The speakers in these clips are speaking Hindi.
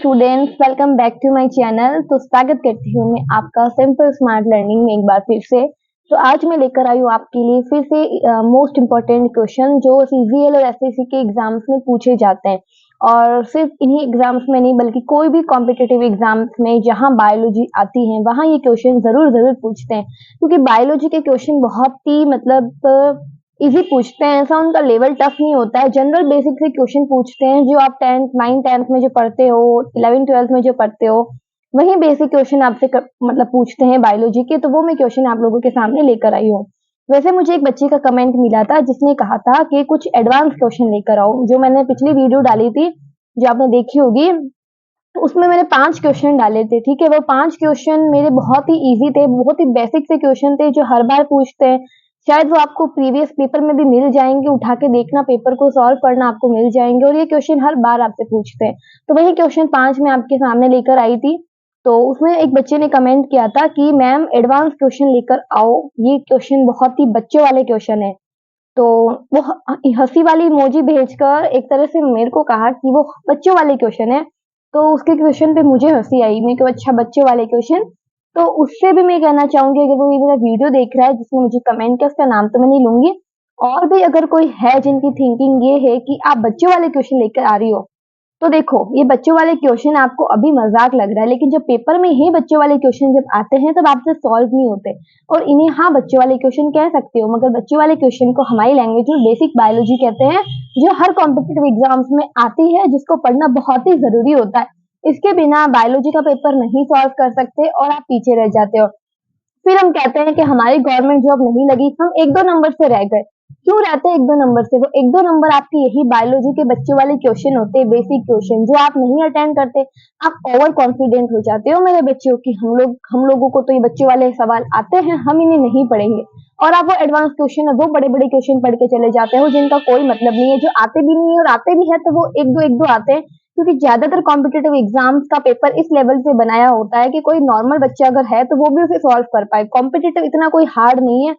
Students, welcome back to my channel. तो स्वागत करती हूँ मैं आपका सिंपल स्मार्ट लर्निंग में एक बार फिर से। तो आज मैं लेकर आई हूँ आपके लिए फिर से मोस्ट इम्पोर्टेंट क्वेश्चन जो सीजीएल और एसएससी के एग्जाम्स में पूछे जाते हैं। और सिर्फ इन्हीं एग्जाम्स में नहीं बल्कि कोई भी कॉम्पिटिटिव एग्जाम्स में जहाँ बायोलॉजी आती है वहाँ ये क्वेश्चन जरूर पूछते हैं, क्योंकि बायोलॉजी के क्वेश्चन बहुत ही इजी पूछते हैं। ऐसा उनका लेवल टफ नहीं होता है। जनरल बेसिक से क्वेश्चन पूछते हैं जो आप 10th 9th 10th में जो पढ़ते हो, 11th 12th में जो पढ़ते हो, वही बेसिक क्वेश्चन आपसे पूछते हैं बायोलॉजी के। तो वो मैं क्वेश्चन आप लोगों के सामने लेकर आई हूँ। वैसे मुझे एक बच्चे का कमेंट मिला था जिसने कहा था कि कुछ एडवांस क्वेश्चन लेकर आओ। जो मैंने पिछली वीडियो डाली थी, जो आपने देखी होगी, तो उसमें मैंने 5 क्वेश्चन डाले थे। ठीक है, वो 5 क्वेश्चन मेरे बहुत ही इजी थे, बहुत ही बेसिक से क्वेश्चन थे जो हर बार पूछते हैं। शायद वो आपको प्रीवियस पेपर में भी मिल जाएंगे, उठा के देखना, पेपर को सॉल्व करना, आपको मिल जाएंगे। और ये क्वेश्चन हर बार आपसे पूछते हैं। तो वही क्वेश्चन 5 मैं आपके सामने लेकर आई थी। तो उसमें एक बच्चे ने कमेंट किया था कि मैम एडवांस क्वेश्चन लेकर आओ, ये क्वेश्चन बहुत ही बच्चों वाले क्वेश्चन है। तो वो हंसी वाली इमोजी भेजकर एक तरह से मेरे को कहा कि वो बच्चों वाले क्वेश्चन है। तो उसके क्वेश्चन पे मुझे हंसी आई। मैं कहा अच्छा बच्चों वाले क्वेश्चन। तो उससे भी मैं कहना चाहूंगी, अगर वो ये मेरा वीडियो देख रहा है जिसने मुझे कमेंट किया, उसका नाम तो मैं नहीं लूंगी, और भी अगर कोई है जिनकी थिंकिंग ये है कि आप बच्चों वाले क्वेश्चन लेकर आ रही हो, तो देखो ये बच्चों वाले क्वेश्चन आपको अभी मजाक लग रहा है, लेकिन जब पेपर में ही बच्चों वाले क्वेश्चन जब आते हैं तब आपसे सॉल्व नहीं होते। और इन्हें हाँ बच्चों वाले क्वेश्चन कह सकते हो, मगर बच्चों वाले क्वेश्चन को हमारी लैंग्वेज में बेसिक बायोलॉजी कहते हैं, जो हर कॉम्पिटिटिव एग्जाम्स में आती है, जिसको पढ़ना बहुत ही जरूरी होता है। इसके बिना बायोलॉजी का पेपर नहीं सॉल्व कर सकते और आप पीछे रह जाते हो। फिर हम कहते हैं कि हमारी गवर्नमेंट जॉब नहीं लगी, हम 1-2 नंबर से रह गए। क्यों रहते हैं 1-2 नंबर से? वो 1-2 नंबर आपके यही बायोलॉजी के बच्चे वाले क्वेश्चन होते हैं, बेसिक क्वेश्चन जो आप नहीं अटेंड करते। आप ओवर कॉन्फिडेंट हो जाते हो मेरे बच्चों की, हम लोगों को तो ये बच्चे वाले सवाल आते हैं, हम इन्हें नहीं पढ़ेंगे। और आप वो एडवांस क्वेश्चन और वो बड़े बड़े क्वेश्चन पढ़ के चले जाते हो जिनका कोई मतलब नहीं है, जो आते भी नहीं है, और आते भी है तो वो एक दो आते हैं। क्योंकि ज्यादातर कॉम्पिटेटिव एग्जाम्स का पेपर इस लेवल से बनाया होता है कि कोई नॉर्मल बच्चा अगर है तो वो भी उसे सॉल्व कर पाए। कॉम्पिटेटिव इतना कोई हार्ड नहीं है।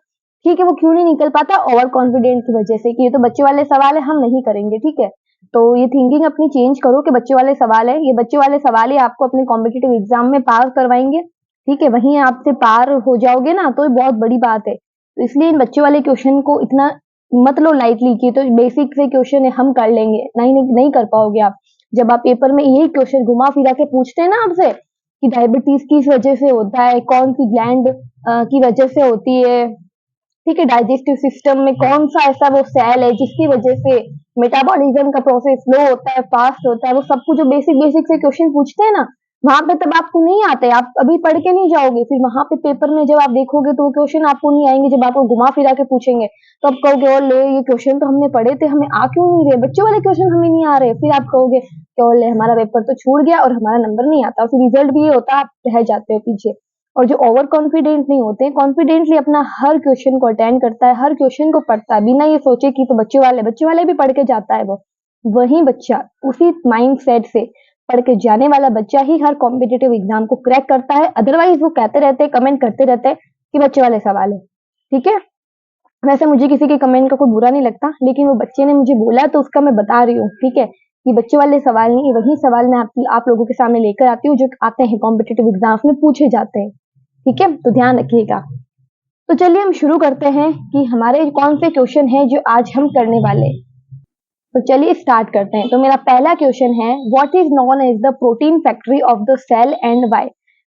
ठीक है, वो क्यों नहीं निकल पाता? ओवर कॉन्फिडेंस की वजह से कि ये तो बच्चे वाले सवाल है, हम नहीं करेंगे। ठीक है, तो ये थिंकिंग अपनी चेंज करो कि बच्चे वाले सवाल है, ये बच्चे वाले सवाल ही आपको अपने कॉम्पिटेटिव एग्जाम में पास करवाएंगे। ठीक है, वहीं आपसे पार हो जाओगे ना तो ये बहुत बड़ी बात है। तो इसलिए इन बच्चे वाले क्वेश्चन को इतना मत लो लाइटली कि तो बेसिक से क्वेश्चन है हम कर लेंगे, नहीं कर पाओगे आप। जब आप पेपर में यही क्वेश्चन घुमा फिरा के पूछते हैं ना आपसे कि डायबिटीज किस वजह से होता है, कौन सी ग्लैंड की वजह से होती है, ठीक है, डाइजेस्टिव सिस्टम में कौन सा ऐसा वो सेल है जिसकी वजह से मेटाबॉलिज्म का प्रोसेस स्लो होता है, फास्ट होता है, वो सब कुछ जो बेसिक बेसिक से क्वेश्चन पूछते हैं ना, वहां पे तब आपको नहीं आते, आप अभी पढ़ के नहीं जाओगे। फिर वहां पे पेपर में जब आप देखोगे तो वो क्वेश्चन आपको नहीं आएंगे। जब आपको घुमा फिरा के पूछेंगे तो आप कहोगे और ले ये क्वेश्चन तो हमने पढ़े थे, हमें आ क्यों नहीं रहे, बच्चों वाले क्वेश्चन हमें नहीं आ रहे। फिर आप कहोगे क्यों ले हमारा पेपर तो छूट गया और हमारा नंबर नहीं आता। फिर रिजल्ट भी ये होता है, आप रह जाते हो पीछे। और जो ओवर कॉन्फिडेंट नहीं होते, कॉन्फिडेंटली अपना हर क्वेश्चन को अटेंड करता है, हर क्वेश्चन को पढ़ता है, बिना ये सोचे कि तो बच्चे वाले भी पढ़ के जाता है। वो वही बच्चा उसी माइंड सेट से पढ़ के जाने वाला बच्चा ही हर कॉम्पिटेटिव एग्जाम को क्रैक करता है। अदरवाइज वो कहते रहते हैं, कमेंट करते रहते हैं कि बच्चे वाले सवाल है। ठीक है, वैसे मुझे किसी के कमेंट का कोई बुरा नहीं लगता, लेकिन वो बच्चे ने मुझे बोला तो उसका मैं बता रही हूँ। ठीक है, ये बच्चे वाले सवाल नहीं, वही सवाल मैं आप लोगों के सामने लेकर आती हूँ जो आते हैं कॉम्पिटेटिव एग्जाम्स में पूछे जाते हैं। ठीक है, तो ध्यान रखिएगा। तो चलिए हम शुरू करते हैं कि हमारे कौन से क्वेश्चन है जो आज हम करने वाले। तो चलिए स्टार्ट करते हैं। तो मेरा पहला क्वेश्चन है, what is known as the protein factory of the cell and why.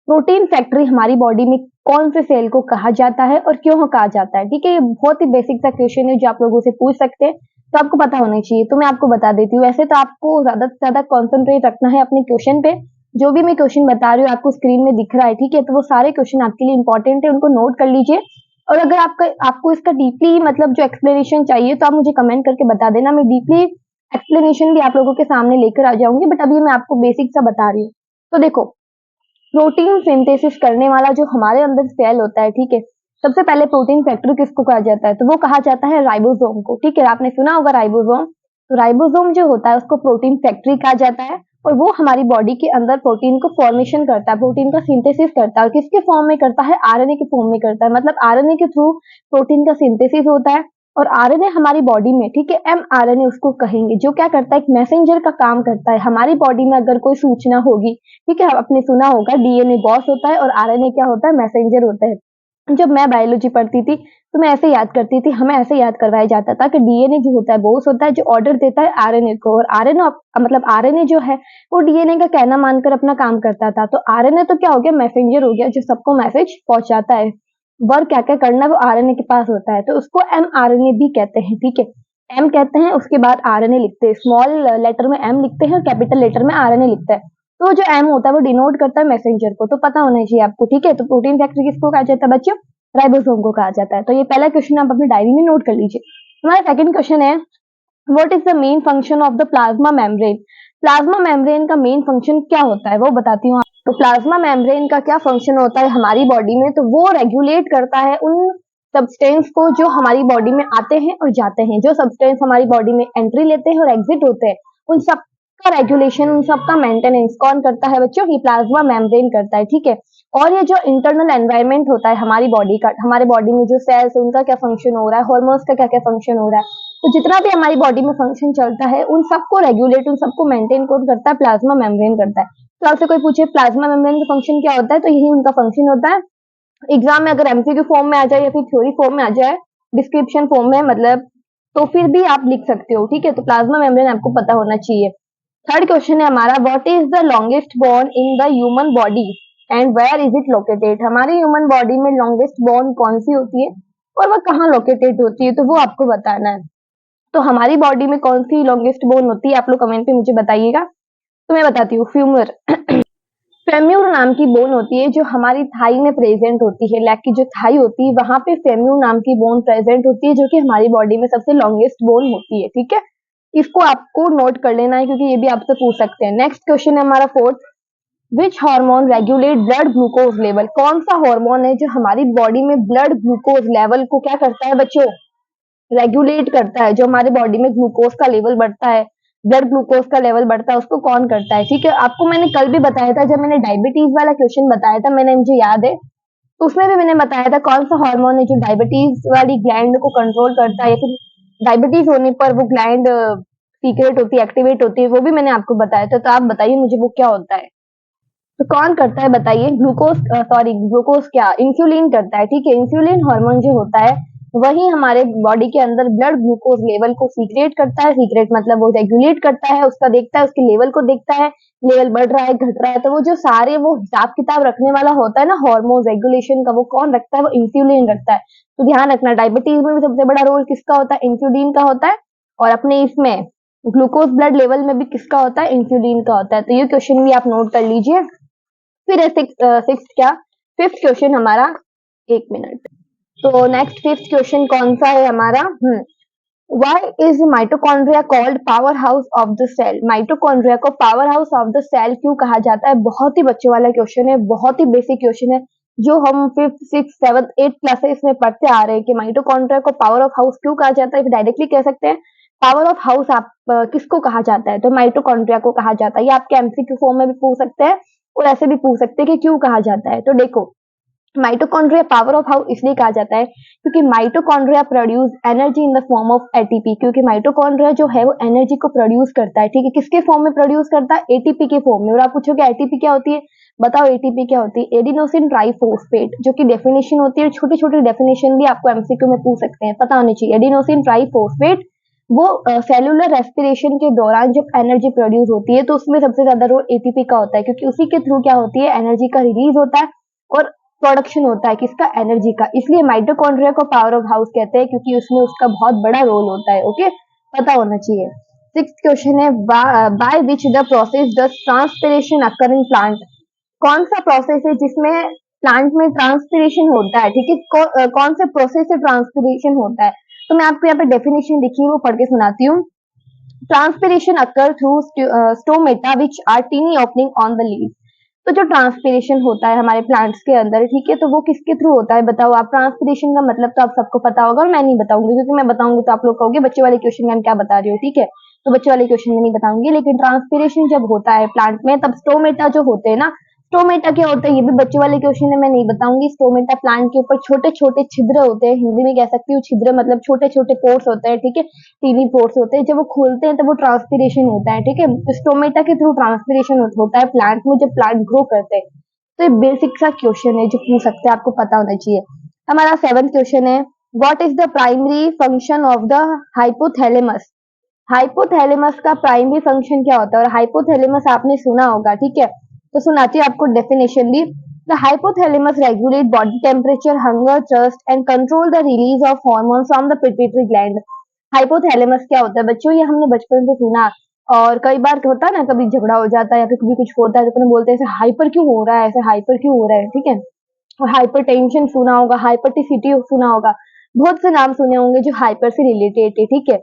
Protein factory हमारी बॉडी में कौन से सेल को कहा जाता है और क्यों कहा जाता है। ठीक है, ये बहुत ही बेसिक सा क्वेश्चन है जो आप लोगों से पूछ सकते हैं, तो आपको पता होना चाहिए। तो मैं आपको बता देती हूँ। वैसे तो आपको ज्यादा से ज्यादा कॉन्सेंट्रेट रखना है अपने क्वेश्चन पे। जो भी मैं क्वेश्चन बता रही हूँ आपको स्क्रीन में दिख रहा है, ठीक है, तो वो सारे क्वेश्चन आपके लिए इंपॉर्टेंट है, उनको नोट कर लीजिए। और अगर आपको इसका डीपली जो एक्सप्लेनेशन चाहिए तो आप मुझे कमेंट करके बता देना, मैं डीपली एक्सप्लेनेशन भी आप लोगों के सामने लेकर आ जाऊंगी, बट अभी मैं आपको बेसिक सा बता रही हूँ। तो देखो, प्रोटीन सिंथेसिस करने वाला जो हमारे अंदर सेल होता है, ठीक है, सबसे पहले प्रोटीन फैक्ट्री किसको कहा जाता है? तो वो कहा जाता है राइबोसोम को। ठीक है, आपने सुना होगा राइबोसोम। तो राइबोसोम जो होता है उसको प्रोटीन फैक्ट्री कहा जाता है, और वो हमारी बॉडी के अंदर प्रोटीन को फॉर्मेशन करता है, प्रोटीन का सिंथेसिस करता है। किसके फॉर्म में करता है? आरएनए के फॉर्म में करता है। मतलब आरएनए के थ्रू प्रोटीन का सिंथेसिस होता है, और आरएनए हमारी बॉडी में, ठीक है, एमआरएनए उसको कहेंगे, जो क्या करता है, एक मैसेंजर का काम करता है। हमारी बॉडी में अगर कोई सूचना होगी, ठीक है, आपने सुना होगा डीएनए बॉस होता है और आरएनए क्या होता है, मैसेंजर होता है। जब मैं बायोलॉजी पढ़ती थी तो मैं ऐसे याद करती थी, हमें ऐसे याद करवाया जाता था कि डीएनए जो होता है बॉस होता है, जो ऑर्डर देता है आरएनए को, और आरएनए मतलब आरएनए जो है वो डीएनए का कहना मानकर अपना काम करता था। तो आरएनए तो क्या हो गया, मैसेंजर हो गया, जो सबको मैसेज पहुंचाता है। वर्क क्या क्या करना है वो आरएनए के पास होता है, तो उसको एमआरएनए भी कहते हैं, ठीक है। एम कहते हैं, उसके बाद आरएनए लिखते हैं, स्मॉल लेटर में एम लिखते हैं और कैपिटल लेटर में आरएनए लिखता है। तो जो एम होता है वो डिनोट करता है मैसेंजर को, तो पता होना चाहिए आपको, ठीक है। तो प्रोटीन फैक्ट्री किसको कहा जाता है बच्चों, राइबोसोम को कहा जाता है। तो ये पहला क्वेश्चन आप अपनी डायरी में नोट कर लीजिए। हमारा सेकंड क्वेश्चन है, what is the main function of the plasma membrane. Plasma membrane का मेन फंक्शन क्या होता है वो बताती हूँ। तो प्लाज्मा मेम्ब्रेन का क्या फंक्शन होता है हमारी बॉडी में, तो वो रेगुलेट करता है उन सब्सटेंस को जो हमारी बॉडी में आते हैं और जाते हैं, जो सब्सटेंस हमारी बॉडी में एंट्री लेते हैं और एग्जिट होते हैं, उन सब का रेगुलेशन, उन सब का मेंटेनेंस कौन करता है बच्चों, ये प्लाज्मा मेम्ब्रेन करता है, ठीक है। और ये जो इंटरनल एनवायरनमेंट होता है हमारी बॉडी का, हमारे बॉडी में जो सेल्स उनका क्या फंक्शन हो रहा है, हार्मोन्स का क्या क्या फंक्शन हो रहा है, तो जितना भी हमारी बॉडी में फंक्शन चलता है उन सबको रेगुलेट, उन सबको मेंटेन कौन करता है, प्लाज्मा मेम्ब्रेन करता है। तो आपसे कोई पूछे प्लाज्मा मेम्ब्रेन का फंक्शन क्या होता है, तो यही उनका फंक्शन होता है। एग्जाम में अगर एमसीक्यू फॉर्म में आ जाए या फिर थ्योरी फॉर्म में आ जाए, डिस्क्रिप्शन फॉर्म में मतलब, तो फिर भी आप लिख सकते हो, ठीक है। तो प्लाज्मा मेम्ब्रेन आपको पता होना चाहिए। थर्ड क्वेश्चन है हमारा, what is the longest bone in the human body and where is it located. हमारी ह्यूमन बॉडी में लॉन्गेस्ट बोन कौन सी होती है और वह कहाँ लोकेटेड होती है, तो वो आपको बताना है। तो हमारी बॉडी में कौन सी लॉन्गेस्ट बोन होती है, आप लोग कमेंट पे मुझे बताइएगा। तो मैं बताती हूँ, फ्यूमर। फेम्यूर नाम की बोन होती है जो हमारी थाई में प्रेजेंट होती है, लेग की जो थाई होती है वहां पे फेम्यूर नाम की बोन प्रेजेंट होती है, जो कि हमारी बॉडी में सबसे लॉन्गेस्ट बोन होती है, ठीक है। इसको आपको नोट कर लेना है क्योंकि ये भी आपसे पूछ सकते हैं। नेक्स्ट क्वेश्चन है हमारा fourth, which hormone regulate blood glucose level. कौन सा हार्मोन है जो हमारी बॉडी में ब्लड ग्लूकोज लेवल को क्या करता है बच्चों, रेगुलेट करता है। जो हमारे बॉडी में ग्लूकोज का लेवल बढ़ता है, ब्लड ग्लूकोज का लेवल बढ़ता है, उसको कौन करता है, ठीक है। आपको मैंने कल भी बताया था, जब मैंने डायबिटीज वाला क्वेश्चन बताया था, मैंने, मुझे याद है, तो उसमें भी मैंने बताया था कौन सा हार्मोन है जो डायबिटीज वाली ग्लैंड को कंट्रोल करता है, या फिर डायबिटीज होने पर वो ग्लैंड सीक्रेट होती है, एक्टिवेट होती है, वो भी मैंने आपको बताया था। तो आप बताइए मुझे वो क्या होता है, तो कौन करता है बताइए, ग्लूकोज, सॉरी ग्लूकोज क्या, इंसुलिन करता है, ठीक है। इंसुलिन हार्मोन जो होता है वही हमारे बॉडी के अंदर ब्लड ग्लूकोज लेवल को सीक्रेट करता है। सीक्रेट मतलब वो रेगुलेट करता है, उसका देखता है, उसके लेवल को देखता है, लेवल बढ़ रहा है घट रहा है, तो वो जो सारे वो हिसाब किताब रखने वाला होता है ना हार्मोन रेगुलेशन का, वो कौन रखता है, वो इंसुलिन रखता है। तो ध्यान रखना, डायबिटीज में भी सबसे बड़ा रोल किसका होता है, इंसुलिन का होता है, और अपने इसमें ग्लूकोज ब्लड लेवल में भी किसका होता है, इंसुलिन का होता है। तो ये क्वेश्चन भी आप नोट कर लीजिए। फिर है सिक्स क्या, फिफ्थ क्वेश्चन हमारा, एक मिनट। तो नेक्स्ट फिफ्थ क्वेश्चन कौन सा है हमारा, why is mitochondria called power house of the cell. Mitochondria को power house of the cell क्यों कहा जाता है, बहुत ही बच्चों वाला क्वेश्चन है, बहुत ही बेसिक क्वेश्चन है, जो हम fifth six seventh eight classes में पढ़ते आ रहे हैं कि माइटोकॉन्ड्रिया को पावर ऑफ हाउस क्यों कहा जाता है। डायरेक्टली कह सकते हैं पावर ऑफ हाउस आप किसको कहा जाता है, तो माइटोकॉन्ड्रिया को कहा जाता है। ये आपके एमसीक्यू फॉर्म में भी पूछ सकते हैं और ऐसे भी पूछ सकते हैं कि क्यों कहा जाता है। तो देखो, माइटोकॉन्ड्रिया पावर ऑफ हाउस इसलिए कहा जाता है क्योंकि mitochondria produce energy in the form of ATP. क्योंकि माइटोकॉन्ड्रिया जो है वो एनर्जी को प्रोड्यूस करता है, ठीक है। किसके फॉर्म में प्रोड्यूस करता है, एटीपी के फॉर्म में। और आप पूछोगे एटीपी क्या होती है, बताओ एटीपी क्या होती है, एडिनोसिन ट्राइफॉस्फेट, जो कि डेफिनेशन होती है, छोटी छोटी डेफिनेशन भी आपको एमसीक्यू में पूछ सकते हैं, पता होनी चाहिए। एडिनोसिन ट्राइफॉस्फेट वो सेलुलर रेस्पिरेशन के दौरान जब एनर्जी प्रोड्यूस होती है तो उसमें सबसे ज्यादा रोल एटीपी का होता है, क्योंकि उसी के थ्रू क्या होती है, एनर्जी का रिलीज होता है और प्रोडक्शन होता है किसका, एनर्जी का। इसलिए माइटोकॉन्ड्रिया को पावर ऑफ हाउस कहते हैं, क्योंकि उसमें उसका बहुत बड़ा रोल होता है, ओके, पता होना चाहिए। सिक्स्थ क्वेश्चन है, by which the process does transpiration occur in plant. कौन सा प्रोसेस है जिसमें प्लांट में ट्रांसपिरेशन होता है, ठीक है। कौन से प्रोसेस से ट्रांसपिरेशन होता है, तो मैं आपको यहाँ पे डेफिनेशन लिखी है वो पढ़ के सुनाती हूँ। Transpiration occur through stomata which are tiny opening on the leave. तो जो ट्रांसपिरेशन होता है हमारे प्लांट्स के अंदर, ठीक है, तो वो किसके थ्रू होता है बताओ आप। ट्रांसपिरेशन का मतलब तो आप सबको पता होगा और मैं नहीं बताऊंगी, क्योंकि मैं बताऊंगी तो आप लोग कहोगे बच्चे वाले क्वेश्चन में हम क्या बता रही हो, ठीक है। तो बच्चे वाले क्वेश्चन में नहीं बताऊंगी, लेकिन ट्रांसपिरेशन जब होता है प्लांट में तब स्टोमेटा जो होते हैं ना, स्टोमेटा क्या होता है, ये भी बच्चों वाले क्वेश्चन है, मैं नहीं बताऊंगी। स्टोमेटा प्लांट के ऊपर छोटे छोटे छिद्र होते हैं, हिंदी में कह सकती हूँ छिद्र मतलब छोटे छोटे पोर्स होते हैं, ठीक है, टीनी पोर्स होते हैं। जब वो खोलते हैं तब वो ट्रांसपीरेशन होता है, ठीक है। तो स्टोमेटा के थ्रू ट्रांसपीरेशन होता है प्लांट में जब प्लांट ग्रो करते हैं। तो ये बेसिक सा क्वेश्चन है जो पूछ सकते हैं, आपको पता होना चाहिए। हमारा 7th क्वेश्चन है, what is the primary function of the hypothalamus. Hypothalamus का प्राइमरी फंक्शन क्या होता है, और हाइपोथैलेमस आपने सुना होगा, ठीक है। तो सुनाती हूँ आपको डेफिनेशन भी। The hypothalamus regulate body temperature, hunger, thirst and control the release of hormones from the pituitary gland. Hypothalamus क्या होता है बच्चों, ये हमने बचपन से सुना, और कई बार क्या होता है ना, कभी झगड़ा हो जाता है या फिर कभी कुछ होता है तो अपने बोलते हैं ऐसे हाइपर क्यों हो रहा है, ऐसे हाइपर क्यों हो रहा है, ठीक है। और हाइपर टेंशन सुना होगा, हाइपरटिसिटी सुना होगा, बहुत से नाम सुने होंगे जो हाइपर से रिलेटेड है, ठीक है।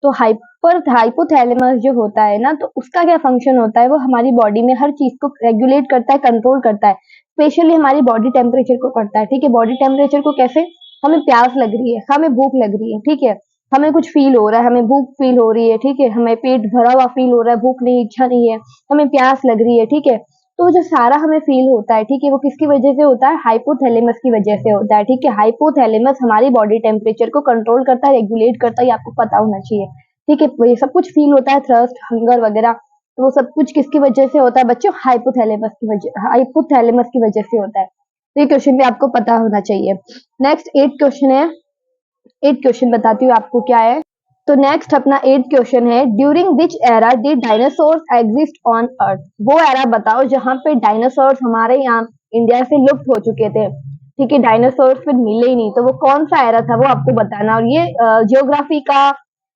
तो हाइपोथैलेमस जो होता है ना, तो उसका क्या फंक्शन होता है, वो हमारी बॉडी में हर चीज को रेगुलेट करता है, कंट्रोल करता है, स्पेशली हमारी बॉडी टेम्परेचर को करता है, ठीक है। बॉडी टेम्परेचर को कैसे, हमें प्यास लग रही है, हमें भूख लग रही है, ठीक है, हमें कुछ फील हो रहा है, हमें भूख फील हो रही है, ठीक है, हमें पेट भरा हुआ फील हो रहा है, भूख नहीं, इच्छा नहीं है, हमें प्यास लग रही है, ठीक है। तो जो सारा हमें फील होता है, ठीक है, वो किसकी वजह से होता है, हाइपोथैलेमस की वजह से होता है, ठीक है। हाइपोथैलेमस हमारी बॉडी टेम्परेचर को कंट्रोल करता है, रेगुलेट करता है, ये आपको पता होना चाहिए, ठीक है। ये सब कुछ फील होता है, थ्रस्ट, हंगर वगैरह, तो वो सब कुछ किसकी वजह से होता है बच्चों, हाइपोथैलेमस की वजह से होता है। तो ये क्वेश्चन भी आपको पता होना चाहिए। नेक्स्ट 8 क्वेश्चन है, 8 क्वेश्चन बताती हूँ आपको क्या है। तो नेक्स्ट अपना 8 क्वेश्चन है, during which era did dinosaurs exist on earth. वो एरा बताओ जहां पे डायनासोर्स हमारे यहाँ इंडिया से लुप्त हो चुके थे, ठीक है, डायनासोर्स फिर मिले ही नहीं, तो वो कौन सा एरा था वो आपको बताना। और ये जियोग्राफी का,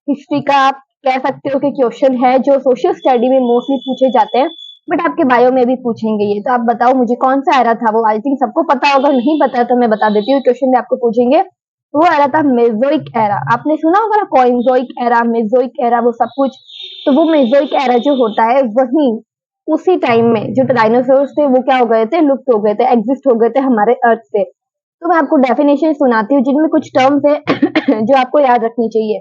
हिस्ट्री का आप कह सकते हो कि क्वेश्चन है जो सोशल स्टडी में मोस्टली पूछे जाते हैं, बट आपके बायो में भी पूछेंगे ये। तो आप बताओ मुझे कौन सा एरा था वो, आई थिंक सबको पता होगा, नहीं पता तो मैं बता देती हूँ, क्वेश्चन में आपको पूछेंगे। वो एरा था मेसोइक एरा, आपने सुना होगा ना, कोइनजोइक एरा, मेसोइक एरा, वो सब कुछ। तो वो मेसोइक एरा जो होता है वही, उसी टाइम में जो डायनासोर्स थे वो क्या हो गए थे, लुप्त हो गए थे, एग्जिस्ट हो गए थे हमारे अर्थ से। तो मैं आपको डेफिनेशन सुनाती हूँ जिनमें कुछ टर्म्स है जो आपको याद रखनी चाहिए।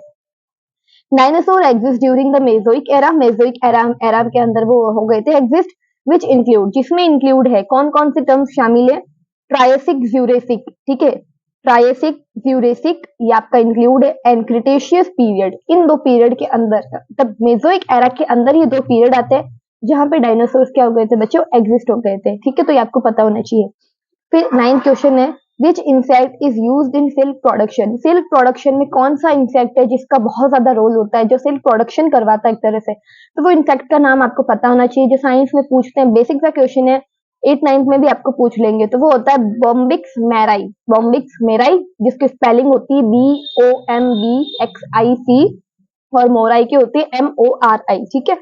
Dinosaur exist during the Mesozoic era, Mesozoic era के अंदर वो हो गए थे एग्जिस्ट, विच इंक्लूड, जिसमें इंक्लूड है कौन कौन से टर्म्स शामिल है, ट्रायसिक, ज्यूरेसिक, ठीक है, ट्रायसिक, ज्यूरेसिक, ये आपका इंक्लूड है, एंड क्रिटेशियस पीरियड। इन दो पीरियड के अंदर, तब मेसोइक एरा के अंदर ये दो पीरियड आते हैं जहां पे डायनासोर्स क्या हो गए थे बच्चों, एग्जिस्ट हो गए थे, ठीक है। तो ये आपको पता होना चाहिए। फिर 9th क्वेश्चन है, विच insect is used in silk production. Silk production में कौन सा इंसेक्ट है जिसका बहुत ज्यादा रोल होता है, जो सिल्क प्रोडक्शन करवाता है एक तरह से। तो वो इंसेक्ट का नाम आपको पता होना चाहिए, जो साइंस में पूछते हैं, बेसिक सा क्वेश्चन है, 8 9th में भी आपको पूछ लेंगे। तो वो होता है बॉम्बिक्स मैराई, बॉम्बिक्स मैराई, जिसकी स्पेलिंग होती है BOMBXIC, और मोराई की होती है MORI, ठीक है।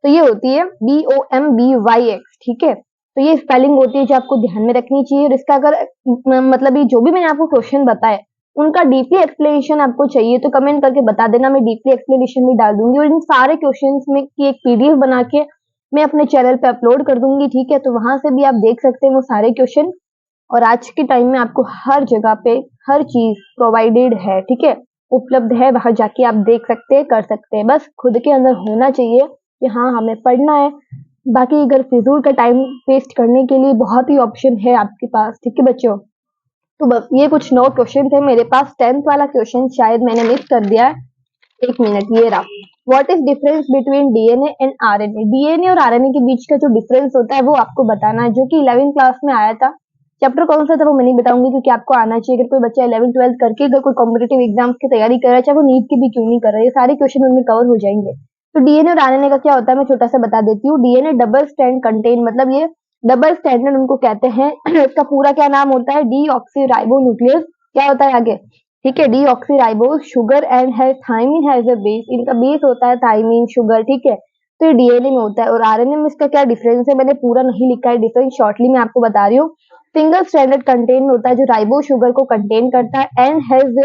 तो ये होती है BOMBYX, ठीक है। तो ये स्पेलिंग होती है जो आपको ध्यान में रखनी चाहिए। और इसका अगर मतलब ये जो भी मैंने आपको क्वेश्चन बताए उनका डीपली एक्सप्लेनेशन आपको चाहिए तो कमेंट करके बता देना, मैं डीपली एक्सप्लेनेशन भी डाल दूंगी, और इन सारे क्वेश्चंस में की एक PDF बना के मैं अपने चैनल पे अपलोड कर दूंगी, ठीक है। तो वहां से भी आप देख सकते हैं वो सारे क्वेश्चन। और आज के टाइम में आपको हर जगह पे हर चीज प्रोवाइडेड है, ठीक है, उपलब्ध है, वहां जाके आप देख सकते हैं, कर सकते हैं, बस खुद के अंदर होना चाहिए कि हाँ हमें पढ़ना है। बाकी अगर फिजूल का टाइम वेस्ट करने के लिए बहुत ही ऑप्शन है आपके पास, ठीक है बच्चों। तो बस ये कुछ 9 क्वेश्चन थे मेरे पास। 10th वाला क्वेश्चन शायद मैंने मिस कर दिया है, एक मिनट, ये रहा। What is difference between DNA and RNA। DNA और RNA के बीच का जो डिफरेंस होता है वो आपको बताना है, जो कि 11th क्लास में आया था। चैप्टर कौन सा था वो मैं नहीं बताऊंगी क्योंकि आपको आना चाहिए। अगर कोई बच्चा 11th 12th करके अगर कोई कॉम्पिटेटिव एग्जाम्स की तैयारी कर रहा है, चाहे वो नीट की भी क्यों नहीं कर रहा है, ये सारे क्वेश्चन उनमें कवर हो जाएंगे। तो डीएनए और RNA का क्या होता है मैं छोटा सा बता देती हूँ। डीएनए डबल स्ट्रैंड कंटेन, मतलब ये डबल स्टैंडर्ड उनको कहते हैं इसका पूरा क्या नाम होता है, डीऑक्सीराइबो न्यूक्लियस, क्या होता है आगे, ठीक है, डीऑक्सीराइबोज शुगर एंड है थाइमिन हैज अ बेस, इनका बेस होता है थाइमिन शुगर, ठीक है। तो ये डीएनए में होता है। और आरएनए में इसका क्या डिफरेंस है, मैंने पूरा नहीं लिखा है डिफरेंस, शॉर्टली मैं आपको बता रही हूँ। सिंगल स्टैंडर्ड कंटेन होता है जो राइबो शुगर को कंटेन करता है, and has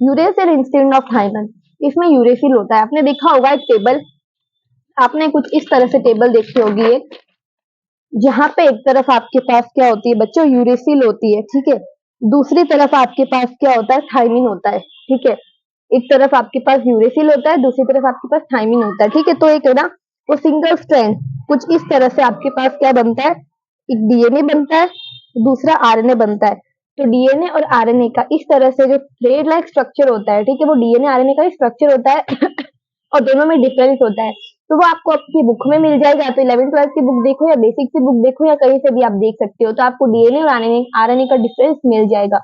uracil instead of thymine, इसमें यूरेसिल होता है। आपने देखा होगा एक टेबल, आपने कुछ इस तरह से टेबल देखी होगी एक, जहां पे एक तरफ आपके पास क्या होती है बच्चों, यूरेसिल होती है, ठीक है, दूसरी तरफ आपके पास क्या होता है, थाइमिन होता है, ठीक है। एक तरफ आपके पास यूरेसिल होता है, दूसरी तरफ आपके पास थाइमिन होता है, ठीक है। तो एक है ना वो सिंगल स्ट्रैंड कुछ इस तरह से आपके पास क्या बनता है, एक डीएनए बनता है, दूसरा आरएनए बनता है। तो डीएनए और आरएनए का इस तरह से जो थ्रेड लाइक स्ट्रक्चर होता है, ठीक है, वो डीएनए आरएनए का स्ट्रक्चर होता है और दोनों में डिफरेंस होता है। तो वो आपको आपकी बुक में मिल जाएगा, तो 11th-12th की बुक देखो या बेसिक की बुक देखो या कहीं से भी आप देख सकते हो, तो आपको डीएनए और आरएनए का डिफरेंस मिल जाएगा।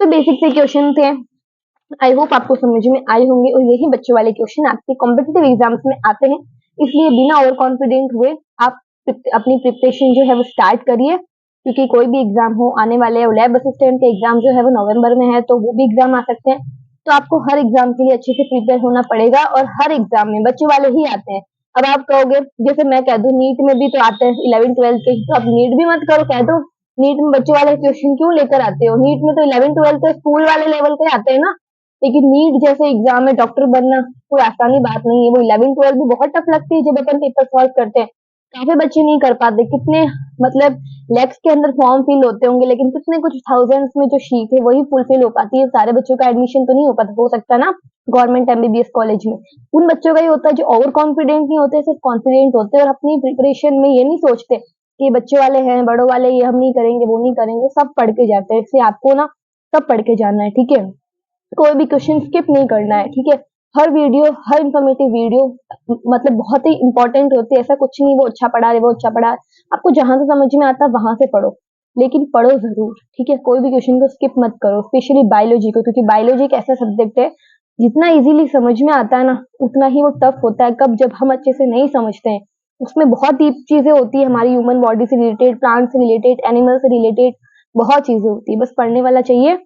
तो बेसिक से क्वेश्चन थे, आई होप आपको समझ में आए होंगे और यही बच्चों वाले क्वेश्चन आपके कॉम्पिटिटिव एग्जाम्स में आते हैं। इसलिए बिना ओवर कॉन्फिडेंट हुए आप अपनी प्रिपरेशन जो है वो स्टार्ट करिए, क्योंकि कोई भी एग्जाम हो आने वाले है, लैब असिस्टेंट का एग्जाम जो है वो नवंबर में है, तो वो भी एग्जाम आ सकते हैं। तो आपको हर एग्जाम के लिए अच्छे से प्रिपेयर होना पड़ेगा और हर एग्जाम में बच्चों वाले ही आते हैं। अब आप कहोगे, जैसे मैं कह दूं नीट में भी तो आते हैं 11th-12th के, तो आप नीट भी मत करो, कह दो नीट में बच्चों वाले क्वेश्चन क्यों लेकर आते हो, नीट में तो 11th-12th स्कूल वाले लेवल के आते हैं ना। लेकिन नीट जैसे एग्जाम में डॉक्टर बनना कोई आसानी बात नहीं है, वो 11th-12th भी बहुत टफ लगती है जब अपन पेपर सॉल्व करते हैं। काफी बच्चे नहीं कर पाते, कितने मतलब लैक्स के अंदर फॉर्म फिल होते होंगे, लेकिन कितने कुछ थाउजेंड्स में जो शीट है वही फुलफिल हो पाती है, सारे बच्चों का एडमिशन तो नहीं हो सकता ना गवर्नमेंट एमबीबीएस कॉलेज में। उन बच्चों का ही होता है जो ओवर कॉन्फिडेंट नहीं होते, सिर्फ कॉन्फिडेंट होते हैं और अपनी प्रिपरेशन में ये नहीं सोचते कि बच्चे वाले हैं, बड़ों वाले, ये हम नहीं करेंगे, वो नहीं करेंगे, सब पढ़ के जाते हैं। इसलिए आपको ना सब पढ़ के जाना है, ठीक है, कोई भी क्वेश्चन स्किप नहीं करना है, ठीक है। हर वीडियो, हर इंफॉर्मेटिव वीडियो मतलब बहुत ही इंपॉर्टेंट होती है, ऐसा कुछ नहीं वो अच्छा पढ़ा रहे, वो अच्छा पढ़ा, आपको जहां से समझ में आता है वहां से पढ़ो, लेकिन पढ़ो जरूर, ठीक है। कोई भी क्वेश्चन को स्किप मत करो, स्पेशली बायोलॉजी को, क्योंकि बायोलॉजी एक ऐसा सब्जेक्ट है जितना इजीली समझ में आता है ना, उतना ही वो टफ होता है कब जब हम अच्छे से नहीं समझते हैं। उसमें बहुत डीप चीजें होती है, हमारी ह्यूमन बॉडी से रिलेटेड, प्लांट से रिलेटेड, एनिमल से रिलेटेड, बहुत चीजें होती है। बस पढ़ने वाला चाहिए,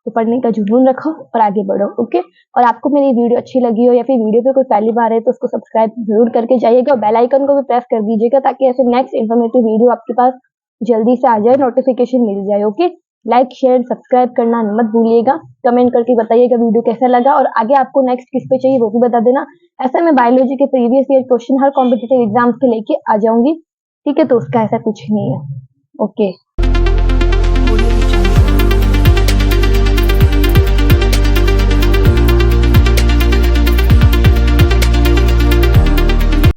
तो पढ़ने का जुनून रखो और आगे बढ़ो, ओके। और आपको मेरी वीडियो अच्छी लगी हो या फिर वीडियो पे कोई पहली बार है तो उसको सब्सक्राइब जरूर करके जाइएगा और बेल आइकन को भी प्रेस कर दीजिएगा, ताकि ऐसे नेक्स्ट इन्फॉर्मेटिव वीडियो आपके पास जल्दी से आ जाए, नोटिफिकेशन मिल जाए, ओके। लाइक शेयर सब्सक्राइब करना मत भूलिएगा, कमेंट करके बताइएगा वीडियो कैसा लगा और आगे आपको नेक्स्ट किस पे चाहिए वो भी बता देना। ऐसा मैं बायोलॉजी के प्रीवियस ईयर क्वेश्चन हर कॉम्पिटेटिव एग्जाम्स के लेके आ जाऊंगी, ठीक है, तो उसका ऐसा कुछ नहीं है, ओके।